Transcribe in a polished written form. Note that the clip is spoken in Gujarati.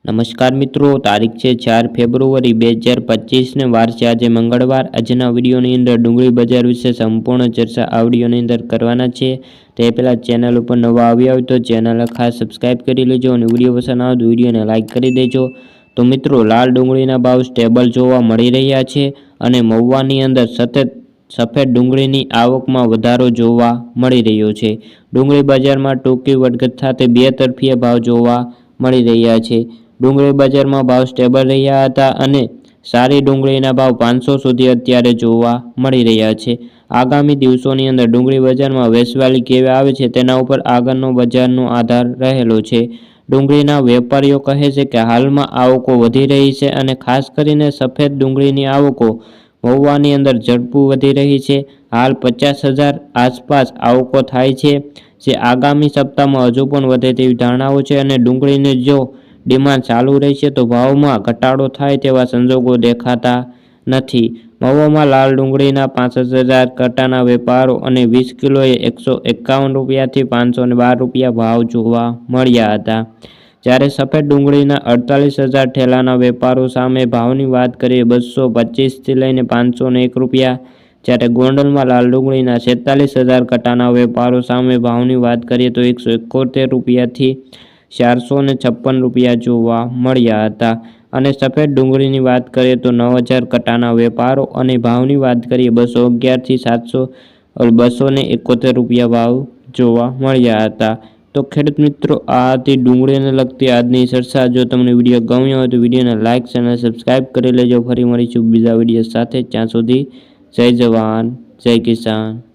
નમસ્કાર મિત્રો, તારીખ છે 4 ફેબ્રુઆરી 2025 ને વાર છે આજે મંગળવાર। આજના વિડીયોની અંદર ડુંગળી બજાર વિશે સંપૂર્ણ ચર્ચા આ વિડીયોની અંદર કરવાના છે। તે પહેલાં ચેનલ ઉપર નવા આવ્યા હોય તો ચેનલ ખાસ સબસ્ક્રાઈબ કરી લેજો અને વિડીયો પસંદ આવે તો વિડીયોને લાઇક કરી દેજો। તો મિત્રો, લાલ ડુંગળીના ભાવ સ્ટેબલ જોવા મળી રહ્યા છે અને મહુવાની અંદર સફેદ ડુંગળીની આવકમાં વધારો જોવા મળી રહ્યો છે। ડુંગળી બજારમાં ટૂંકી વધઘટ સાથે બે તરફીય ભાવ જોવા મળી રહ્યા છે। ડુંગળી બજારમાં ભાવ સ્ટેબલ રહ્યા હતા અને સારી ડુંગળીના ભાવ 500 સુધી અત્યારે જોવા મળી રહ્યા છે। આગામી દિવસોની અંદર ડુંગળી બજારમાં વેચવાલી કેવી આવે છે તેના ઉપર આગળનો બજારનો આધાર રહેલો છે। ડુંગળીના વેપારીઓ કહે છે કે હાલમાં આવકો વધી રહી છે અને ખાસ કરીને સફેદ ડુંગળીની આવકો મહુવાની અંદર ઝડપથી વધી રહી છે। હાલ 50,000 આસપાસ આવકો થાય છે, જે આગામી સપ્તાહમાં હજુ પણ વધે તેવી ધારણાઓ છે અને ડુંગળીને જો ડિમાન્ડ ચાલુ રહેશે તો ભાવમાં ઘટાડો થાય તેવા સંજોગો દેખાતા નથી। મહુવામાં લાલ ડુંગળીના 65,000 કટ્ટાના વેપારો અને 20 કિલોએ 151 રૂપિયાથી 512 રૂપિયા ભાવ જોવા મળ્યા હતા। જ્યારે સફેદ ડુંગળીના 48,000 ઠેલાના વેપારો સામે ભાવની વાત કરીએ 225થી લઈને 501 રૂપિયા। જ્યારે ગોંડલમાં લાલ ડુંગળીના 46,000 કટ્ટાના વેપારો સામે ભાવની વાત કરીએ તો 171 રૂપિયાથી 456 રૂપિયા જોવા મળ્યા હતા અને સફેદ ડુંગળીની વાત કરીએ તો 9,000 કટ્ટાના વેપારો અને ભાવની વાત કરીએ 211થી 271 રૂપિયા ભાવ જોવા મળ્યા હતા। તો ખેડૂત મિત્રો, આ હતી ડુંગળીને લગતી આજની ચર્ચા। જો તમને વિડીયો ગમ્યો હોય તો વિડીયોને લાઇક અને સબસ્ક્રાઈબ કરી લેજો। ફરી મળીશું બીજા વિડીયો સાથે, ત્યાં સુધી જય જવાન જય કિસાન।